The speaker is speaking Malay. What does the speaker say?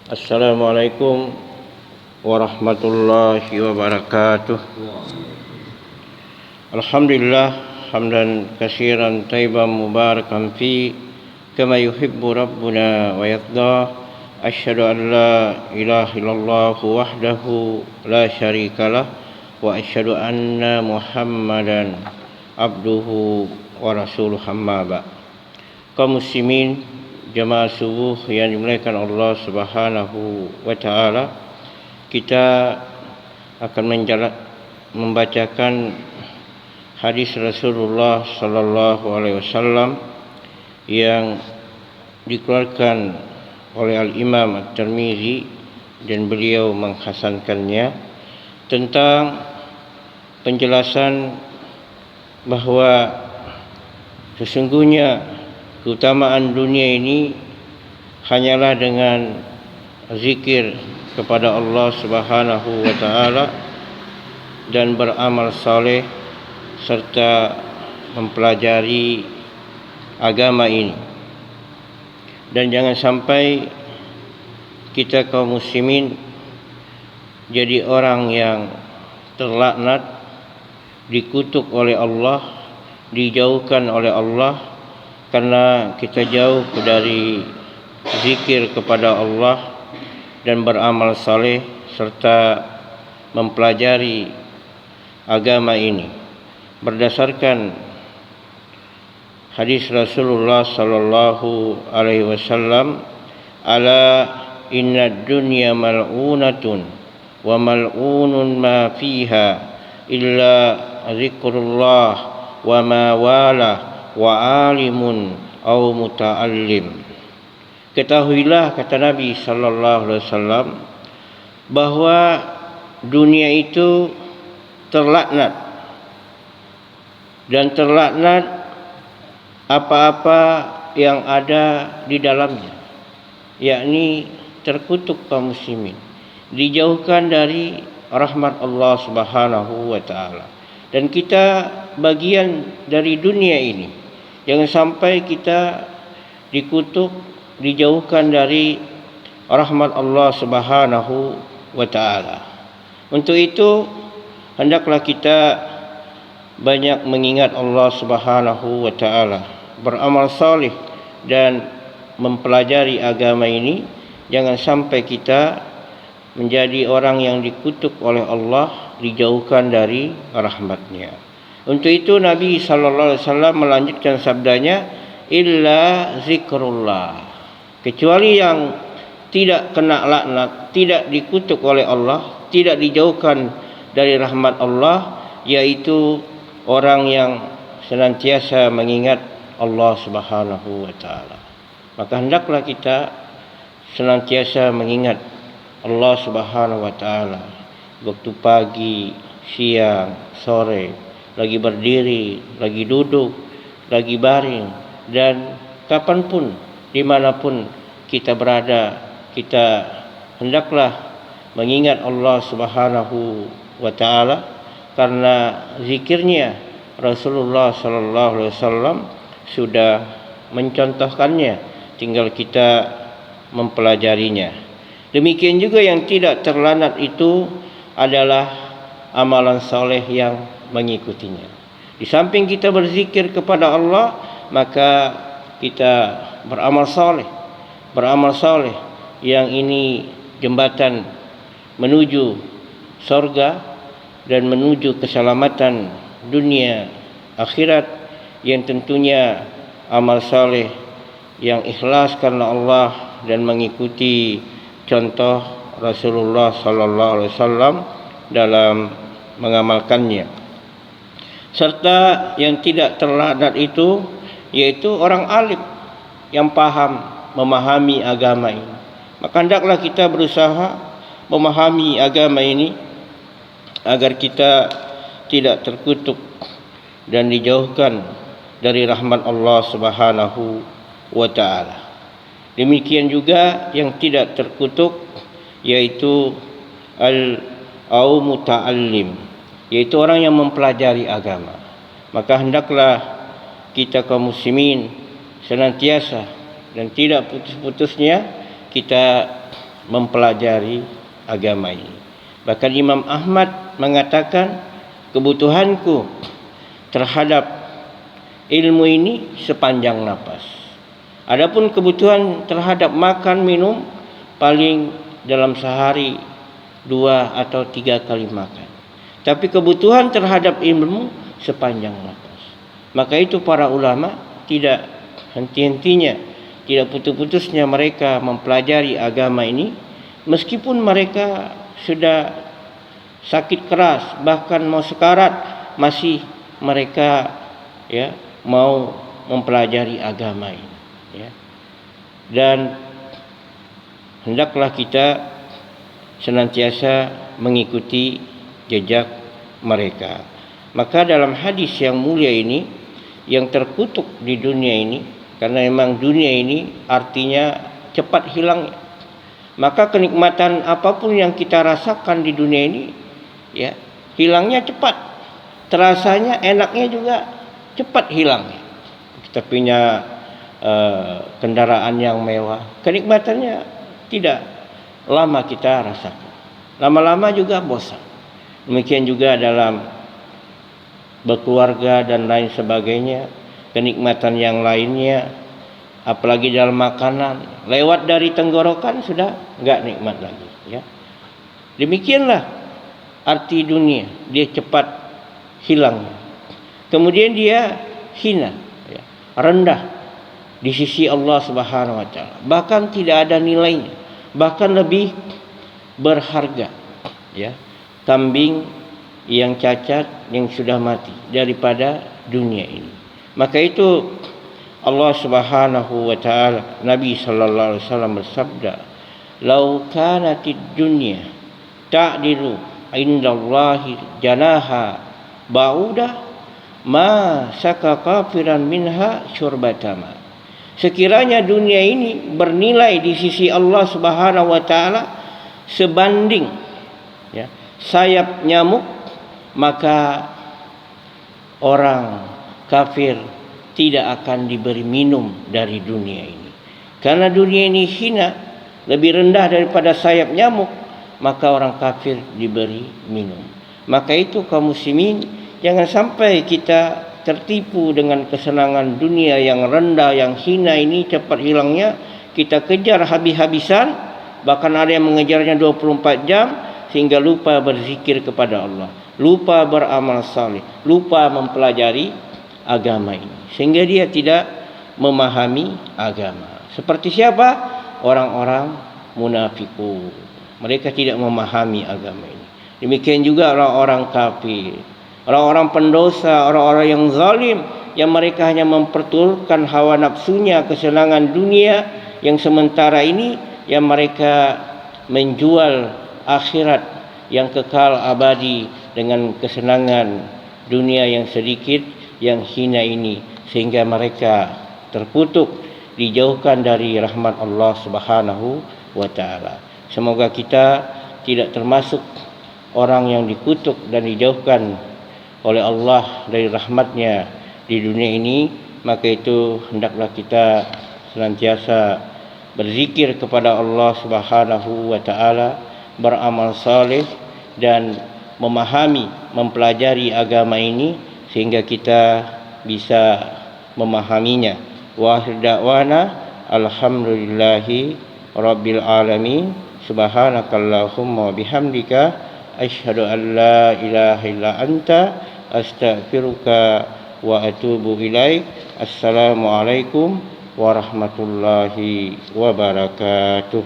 Assalamualaikum warahmatullahi wabarakatuh. Alhamdulillah hamdan katsiran thayyiban mubarakan fi kama yuhibbu rabbuna wa yarda. Asyhadu an la ilaha illallah wahdahu la syarikalah wa asyhadu anna Muhammadan abduhu wa rasuluhu, amma ba'd. Kaum muslimin jemaah subuh yang dimuliakan Allah Subhanahu wa taala, kita akan membacakan hadis Rasulullah sallallahu alaihi wasallam yang dikeluarkan oleh Al-Imam At-Tirmizi dan beliau menghasankannya, tentang penjelasan bahawa sesungguhnya keutamaan dunia ini hanyalah dengan zikir kepada Allah Subhanahu wa taala dan beramal saleh serta mempelajari agama ini. Dan jangan sampai kita kaum muslimin jadi orang yang terlaknat, dikutuk oleh Allah, dijauhkan oleh Allah karena kita jauh dari zikir kepada Allah dan beramal saleh serta mempelajari agama ini. Berdasarkan hadis Rasulullah sallallahu alaihi wasallam, ala inna dunya mal'unatun wa mal'unun ma fiha illa zikrullah wa ma wala wa alimun au muta'allim. Ketahuilah, kata Nabi sallallahu alaihi wasallam, bahawa dunia itu terlaknat, dan terlaknat apa-apa yang ada di dalamnya, yakni terkutuk kaum muslimin, dijauhkan dari rahmat Allah Subhanahu wa taala. Dan kita bagian dari dunia ini, jangan sampai kita dikutuk, dijauhkan dari rahmat Allah Subhanahu wa taala. Untuk itu hendaklah kita banyak mengingat Allah Subhanahu wa taala, beramal saleh dan mempelajari agama ini. Jangan sampai kita menjadi orang yang dikutuk oleh Allah, dijauhkan dari rahmatnya. Untuk itu Nabi sallallahu alaihi wasallam melanjutkan sabdanya, illa zikrullah, kecuali yang tidak kena laknat, tidak dikutuk oleh Allah, tidak dijauhkan dari rahmat Allah, yaitu orang yang senantiasa mengingat Allah Subhanahu wa taala. Maka hendaklah kita senantiasa mengingat Allah Subhanahu wa taala, waktu pagi, siang, sore, lagi berdiri, lagi duduk, lagi baring, dan kapanpun, dimanapun kita berada, kita hendaklah mengingat Allah Subhanahu wa taala, karena zikirnya Rasulullah sallallahu alaihi wasallam sudah mencontohkannya, tinggal kita mempelajarinya. Demikian juga yang tidak terlanat itu adalah amalan soleh yang mengikutinya. Di samping kita berzikir kepada Allah, maka kita beramal soleh. Beramal soleh yang ini jembatan menuju surga dan menuju keselamatan dunia akhirat, yang tentunya amal saleh yang ikhlas karena Allah dan mengikuti contoh Rasulullah sallallahu alaihi wasallam dalam mengamalkannya. Serta yang tidak terlaknat itu yaitu orang alim yang paham, memahami agama ini. Maka hendaklah kita berusaha memahami agama ini agar kita tidak terkutuk dan dijauhkan dari rahmat Allah Subhanahu wa taala. Demikian juga yang tidak terkutuk, yaitu au muta'allim, yaitu orang yang mempelajari agama. Maka hendaklah kita kaum muslimin senantiasa dan tidak putus-putusnya kita mempelajari agama ini. Bahkan Imam Ahmad mengatakan, kebutuhanku terhadap ilmu ini sepanjang napas. Adapun kebutuhan terhadap makan minum paling dalam sehari 2 atau 3 kali makan. Tapi kebutuhan terhadap ilmu sepanjang napas. Maka itu para ulama tidak henti-hentinya, tidak putus-putusnya mereka mempelajari agama ini, meskipun mereka sudah sakit keras, bahkan mau sekarat, masih mereka mau mempelajari agama ini. Dan hendaklah kita senantiasa mengikuti jejak mereka. Maka dalam hadis yang mulia ini, yang terkutuk di dunia ini, karena memang dunia ini artinya cepat hilang, maka kenikmatan apapun yang kita rasakan di dunia ini hilangnya cepat, terasanya enaknya juga cepat hilangnya. Kita punya kendaraan yang mewah, kenikmatannya tidak lama kita rasakan, lama-lama juga bosan. Demikian juga dalam berkeluarga dan lain sebagainya, kenikmatan yang lainnya, apalagi dalam makanan, lewat dari tenggorokan sudah enggak nikmat lagi. Demikianlah arti dunia, dia cepat hilangnya. Kemudian dia hina, rendah di sisi Allah Subhanahu wa taala. Bahkan tidak ada nilainya, bahkan lebih berharga kambing yang cacat, yang sudah mati, daripada dunia ini. Maka itu Allah Subhanahu wa taala, Nabi sallallahu alaihi wasallam bersabda, "Lau kanatid dunya ta'dilu indallahi janaha ba'udah ma saka kafiran minha syurbatama." Sekiranya dunia ini bernilai di sisi Allah Subhanahu wa taala sebanding sayap nyamuk, maka orang kafir tidak akan diberi minum dari dunia ini. Karena dunia ini hina, lebih rendah daripada sayap nyamuk, maka orang kafir diberi minum. Maka itu kaum muslimin, jangan sampai kita tertipu dengan kesenangan dunia yang rendah, yang hina ini cepat hilangnya. Kita kejar habis-habisan, bahkan ada yang mengejarnya 24 jam, sehingga lupa berzikir kepada Allah, lupa beramal saleh, lupa mempelajari agama ini, sehingga dia tidak memahami agama. Seperti siapa? Orang-orang munafikun. Mereka tidak memahami agama ini. Demikian juga orang-orang kafir, orang-orang pendosa, orang-orang yang zalim, yang mereka hanya memperturutkan hawa nafsunya, kesenangan dunia yang sementara ini, yang mereka menjual akhirat yang kekal abadi dengan kesenangan dunia yang sedikit, yang hina ini, sehingga mereka terkutuk, dijauhkan dari rahmat Allah Subhanahu wa taala. Semoga kita tidak termasuk orang yang dikutuk dan dijauhkan oleh Allah dari rahmatnya di dunia ini. Maka itu hendaklah kita senantiasa berzikir kepada Allah Subhanahu wa taala, beramal saleh, dan memahami, mempelajari agama ini sehingga kita bisa memahaminya. Wa da'wana alhamdulillahi rabbil alamin. Subhanakallahumma bihamdika asyhadu an la ilaha illa anta astaghfiruka wa atubu ilaik. Assalamualaikum warahmatullahi wabarakatuh.